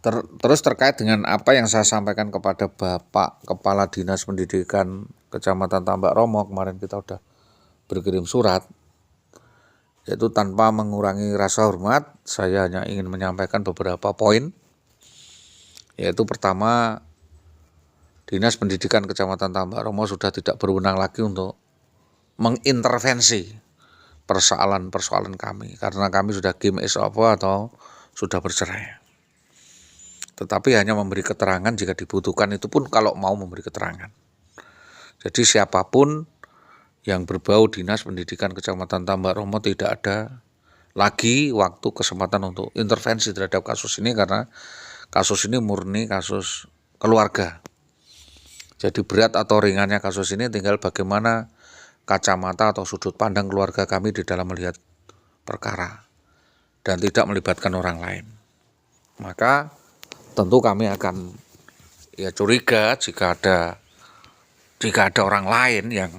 Terus terkait dengan apa yang saya sampaikan kepada Bapak Kepala Dinas Pendidikan Kecamatan Tambak Romo, kemarin kita sudah berkirim surat, yaitu tanpa mengurangi rasa hormat, saya hanya ingin menyampaikan beberapa poin, yaitu pertama, Dinas Pendidikan Kecamatan Tambak Romo sudah tidak berwenang lagi untuk mengintervensi persoalan-persoalan kami, karena kami sudah game is over atau sudah bercerai. Tetapi hanya memberi keterangan jika dibutuhkan, itu pun kalau mau memberi keterangan. Jadi siapapun yang berbau Dinas Pendidikan Kecamatan Tambak Romo tidak ada lagi waktu kesempatan untuk intervensi terhadap kasus ini, karena kasus ini murni kasus keluarga. Jadi berat atau ringannya kasus ini tinggal bagaimana kacamata atau sudut pandang keluarga kami di dalam melihat perkara dan tidak melibatkan orang lain. Maka tentu kami akan curiga jika ada orang lain yang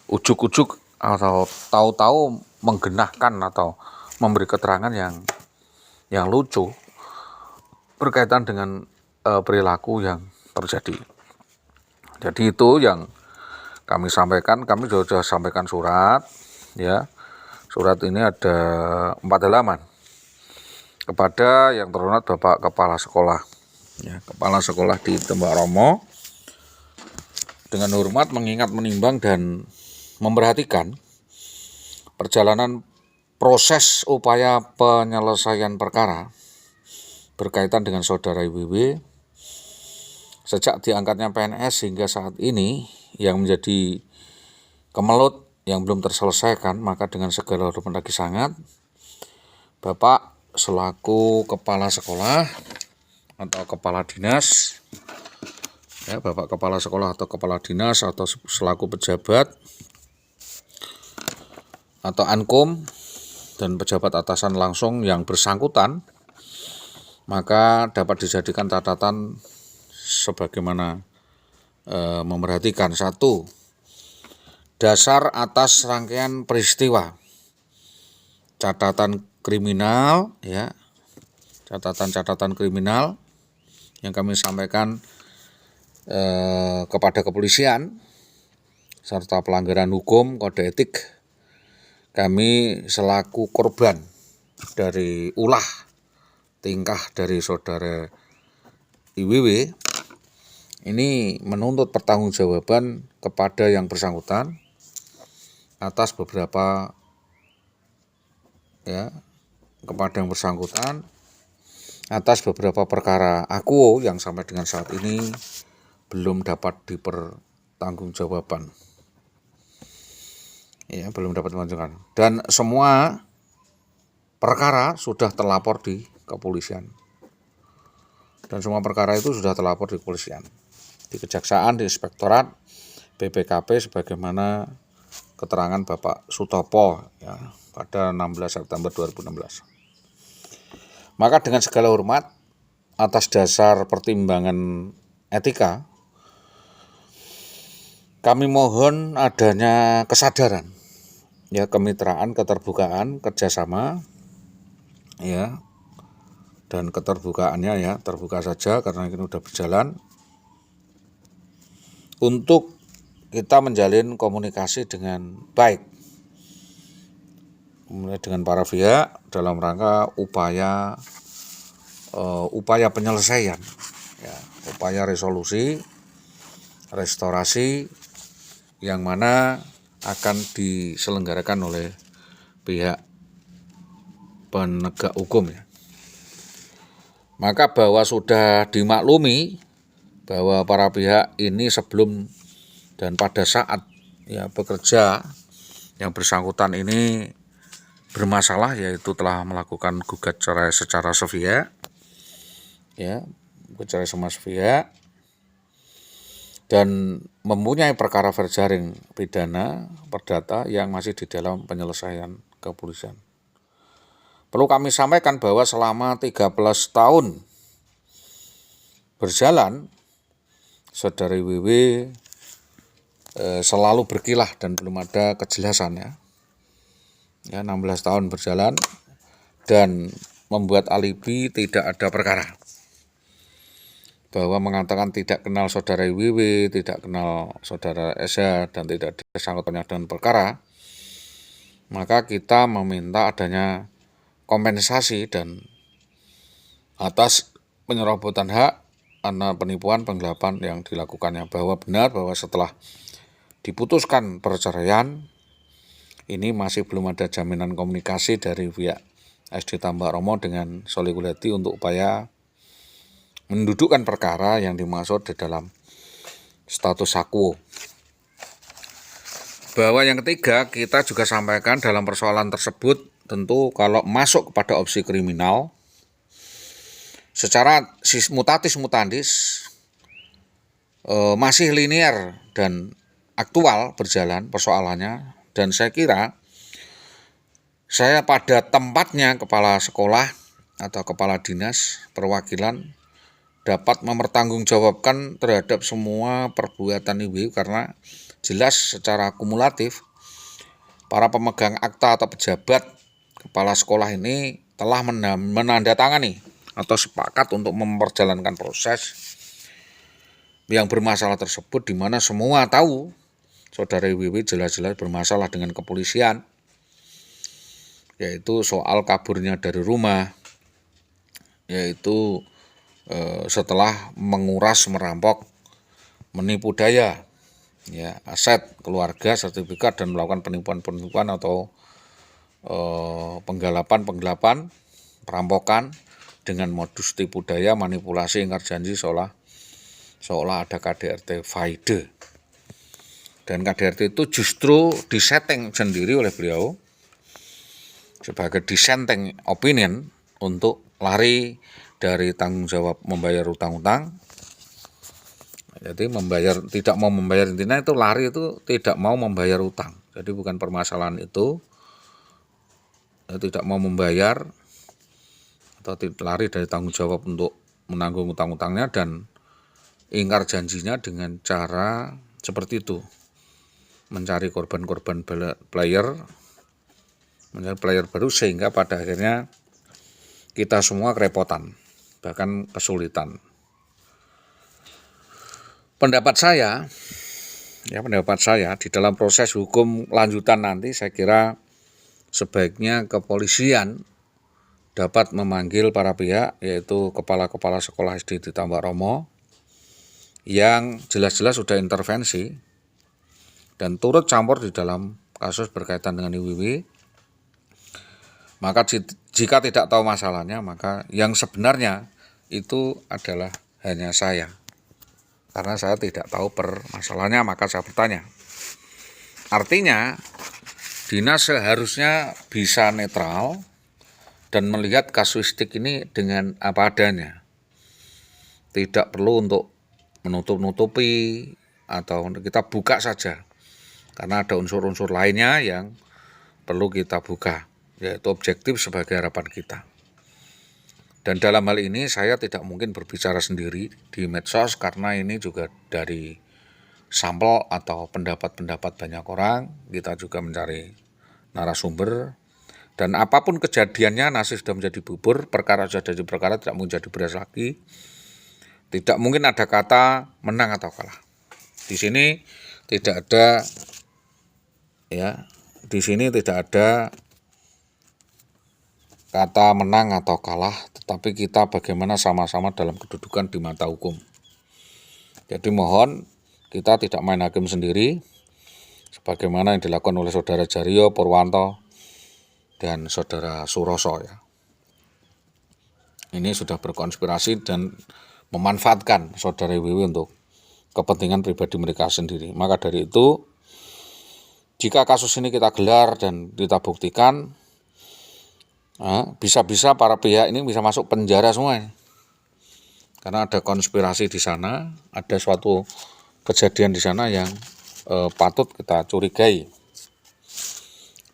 ujuk-ujuk atau tahu-tahu menggenahkan atau memberi keterangan yang lucu berkaitan dengan perilaku yang terjadi. Jadi itu yang kami sampaikan. Kami sudah sampaikan surat, ya. Surat ini ada 4 halaman. Kepada yang terhormat Bapak Kepala Sekolah, ya, Kepala Sekolah di Tambak Romo, dengan hormat mengingat, menimbang, dan memperhatikan perjalanan proses upaya penyelesaian perkara berkaitan dengan saudara IWW sejak diangkatnya PNS hingga saat ini yang menjadi kemelut yang belum terselesaikan, maka dengan segala hormat lagi sangat, Bapak selaku kepala sekolah atau kepala dinas, ya, Bapak kepala sekolah atau kepala dinas atau selaku pejabat atau ankom dan pejabat atasan langsung yang bersangkutan, maka dapat dijadikan catatan sebagaimana memperhatikan: 1. Dasar atas rangkaian peristiwa, catatan kriminal, ya, catatan kriminal yang kami sampaikan kepada kepolisian serta pelanggaran hukum kode etik kami selaku korban dari ulah tingkah dari saudara IWW ini menuntut pertanggungjawaban kepada yang bersangkutan atas beberapa, ya, kepada yang bersangkutan atas beberapa perkara akuo yang sampai dengan saat ini belum dapat dipertanggungjawabkan. Ya, belum dapat dipertanggungjawabkan. Dan semua perkara sudah terlapor di kepolisian. Dan semua perkara itu sudah terlapor di kepolisian, di Kejaksaan, di Inspektorat, BPKP sebagaimana keterangan Bapak Sutopo, ya, pada 16 September 2016. Maka dengan segala hormat, atas dasar pertimbangan etika, kami mohon adanya kesadaran, ya, kemitraan, keterbukaan, kerjasama, ya, dan keterbukaannya, ya, terbuka saja karena ini sudah berjalan, untuk kita menjalin komunikasi dengan baik dengan para pihak dalam rangka upaya penyelesaian, ya, upaya resolusi, restorasi yang mana akan diselenggarakan oleh pihak penegak hukum, ya. Maka bahwa sudah dimaklumi bahwa para pihak ini sebelum dan pada saat, ya, bekerja yang bersangkutan ini bermasalah, yaitu telah melakukan gugat cerai secara sepihak, ya, cerai sama sepihak, dan mempunyai perkara berjaring pidana perdata yang masih di dalam penyelesaian kepolisian. Perlu kami sampaikan bahwa selama 13 tahun berjalan, saudara IWW selalu berkilah dan belum ada kejelasan, ya. 16 tahun berjalan dan membuat alibi tidak ada perkara. bahwa mengatakan tidak kenal saudara IWW, tidak kenal saudara SH, dan tidak ada sangkut pautnya dengan perkara, maka kita meminta adanya kompensasi dan atas penyerobotan hak karena penipuan penggelapan yang dilakukannya, bahwa benar bahwa setelah diputuskan perceraian ini masih belum ada jaminan komunikasi dari pihak SD Tambak Romo dengan Solikuleti untuk upaya mendudukkan perkara yang dimaksud di dalam status quo. Bahwa yang ketiga, kita juga sampaikan dalam persoalan tersebut, tentu kalau masuk kepada opsi kriminal, secara mutatis mutandis masih linear dan aktual berjalan persoalannya, dan saya kira saya pada tempatnya kepala sekolah atau kepala dinas perwakilan dapat mempertanggungjawabkan terhadap semua perbuatan IWW, karena jelas secara kumulatif para pemegang akta atau pejabat kepala sekolah ini telah menandatangani atau sepakat untuk memperjalankan proses yang bermasalah tersebut, di mana semua tahu saudara IWW jelas-jelas bermasalah dengan kepolisian, yaitu soal kaburnya dari rumah, yaitu setelah menguras, merampok, menipu daya ya aset keluarga, sertifikat, dan melakukan penipuan atau penggelapan, perampokan dengan modus tipu daya, manipulasi, ingkar janji seolah ada KDRT Faide. Dan KDRT itu justru disetting sendiri oleh beliau sebagai dissenting opinion untuk lari dari tanggung jawab membayar utang-utang. Jadi tidak mau membayar, intinya itu lari, itu tidak mau membayar utang. Jadi bukan permasalahan itu, tidak mau membayar atau lari dari tanggung jawab untuk menanggung utang-utangnya dan ingkar janjinya dengan cara seperti itu, mencari korban-korban player baru, sehingga pada akhirnya kita semua kerepotan, bahkan kesulitan. Pendapat saya di dalam proses hukum lanjutan nanti, saya kira sebaiknya kepolisian dapat memanggil para pihak, yaitu kepala-kepala sekolah SD di Tambak Romo yang jelas-jelas sudah intervensi dan turut campur di dalam kasus berkaitan dengan IWW. Maka jika tidak tahu masalahnya, maka yang sebenarnya itu adalah hanya saya. Karena saya tidak tahu permasalahannya, maka saya bertanya. Artinya, dinas seharusnya bisa netral dan melihat kasuistik ini dengan apa adanya. Tidak perlu untuk menutup-nutupi atau kita buka saja. Karena ada unsur-unsur lainnya yang perlu kita buka, yaitu objektif sebagai harapan kita. Dan dalam hal ini saya tidak mungkin berbicara sendiri di medsos, karena ini juga dari sampel atau pendapat-pendapat banyak orang. Kita juga mencari narasumber, dan apapun kejadiannya, nasi sudah menjadi bubur, perkara sudah jadi perkara, tidak mungkin jadi beras lagi. Tidak mungkin ada kata menang atau kalah. Di sini tidak ada kata menang atau kalah, tetapi kita bagaimana sama-sama dalam kedudukan di mata hukum. Jadi mohon kita tidak main hakim sendiri, sebagaimana yang dilakukan oleh saudara Jaryo, Purwanto, dan saudara Suroso ya. Ini sudah berkonspirasi dan memanfaatkan saudara IWW untuk kepentingan pribadi mereka sendiri. Maka dari itu, jika kasus ini kita gelar dan kita buktikan, bisa-bisa para pihak ini bisa masuk penjara semua. Karena ada konspirasi di sana, ada suatu kejadian di sana yang patut kita curigai.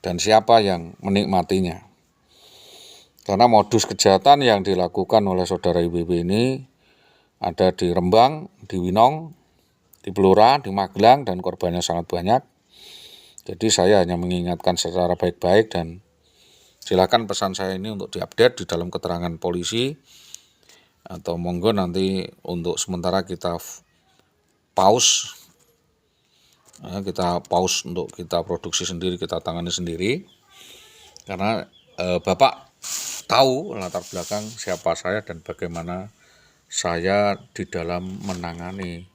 Dan siapa yang menikmatinya. Karena modus kejahatan yang dilakukan oleh saudara IWW ini ada di Rembang, di Winong, di Blora, di Magelang, dan korbannya sangat banyak. Jadi saya hanya mengingatkan secara baik-baik, dan silakan pesan saya ini untuk diupdate di dalam keterangan polisi atau monggo nanti untuk sementara kita pause, untuk kita produksi sendiri, kita tangani sendiri, karena Bapak tahu latar belakang siapa saya dan bagaimana saya di dalam menangani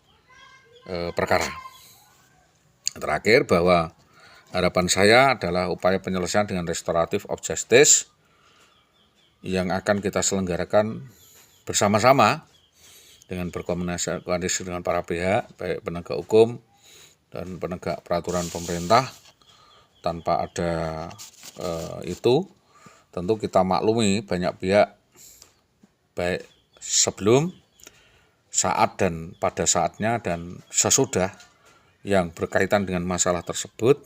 perkara. Terakhir, bahwa harapan saya adalah upaya penyelesaian dengan restoratif of justice yang akan kita selenggarakan bersama-sama dengan berkomunikasi dengan para pihak, baik penegak hukum dan penegak peraturan pemerintah. Tanpa ada itu, tentu kita maklumi banyak pihak, baik sebelum, saat, dan pada saatnya, dan sesudah yang berkaitan dengan masalah tersebut,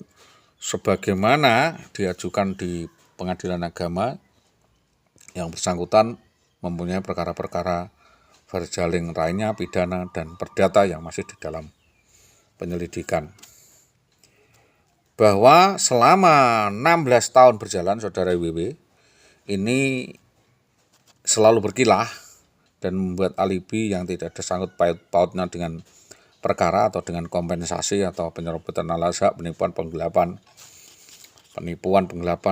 sebagaimana diajukan di pengadilan agama, yang bersangkutan mempunyai perkara-perkara verjaling lainnya, pidana dan perdata yang masih di dalam penyelidikan. Bahwa selama 16 tahun berjalan, Saudara WW ini selalu berkilah dan membuat alibi yang tidak ada sangkut pautnya dengan perkara atau dengan kompensasi atau penyerobotan al-haq, penipuan, penggelapan,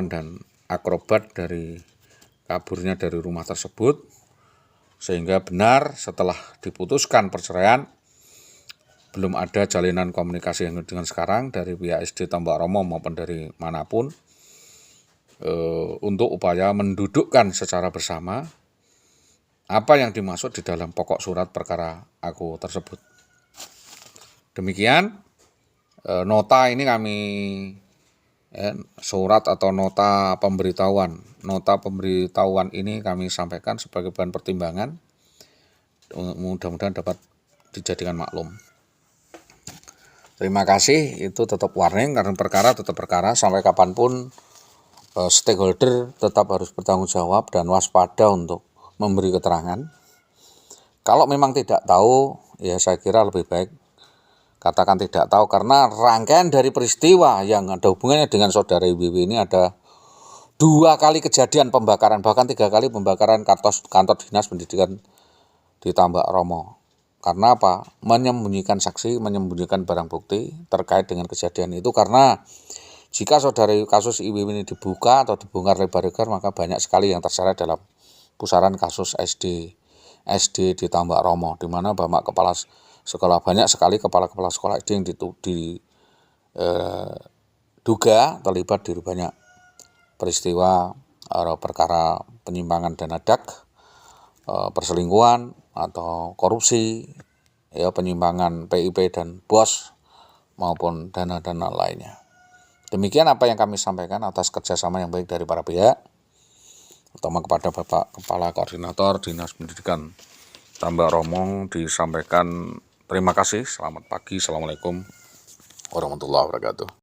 dan akrobat dari kaburnya dari rumah tersebut, sehingga benar setelah diputuskan perceraian belum ada jalinan komunikasi yang dengan sekarang dari pihak SD Tambak Romo maupun dari manapun untuk upaya mendudukkan secara bersama apa yang dimaksud di dalam pokok surat perkara aku tersebut. Demikian nota ini kami surat atau nota pemberitahuan. Nota pemberitahuan ini kami sampaikan sebagai bahan pertimbangan, mudah-mudahan dapat dijadikan maklum. Terima kasih, itu tetap warning karena perkara tetap perkara, sampai kapanpun stakeholder tetap harus bertanggung jawab dan waspada untuk memberi keterangan. Kalau memang tidak tahu, ya saya kira lebih baik katakan tidak tahu, karena rangkaian dari peristiwa yang ada hubungannya dengan Saudara IWW ini ada 2 kali kejadian pembakaran, bahkan 3 kali pembakaran kantor dinas pendidikan di Tambak Romo. Karena apa? Menyembunyikan saksi, menyembunyikan barang bukti terkait dengan kejadian itu, karena jika Saudara kasus IWW ini dibuka atau dibongkar lebar-lebar, maka banyak sekali yang terseret dalam pusaran kasus SD di Tambak Romo, di mana banyak kepala sekolah SD yang diduga terlibat di banyak peristiwa perkara penyimpangan dana dak, perselingkuhan atau korupsi, penyimpangan PIP dan BOS maupun dana-dana lainnya. Demikian apa yang kami sampaikan atas kerjasama yang baik dari para pihak, terutama kepada Bapak Kepala Koordinator Dinas Pendidikan Tambak Romo disampaikan terima kasih. Selamat pagi. Assalamualaikum warahmatullahi wabarakatuh.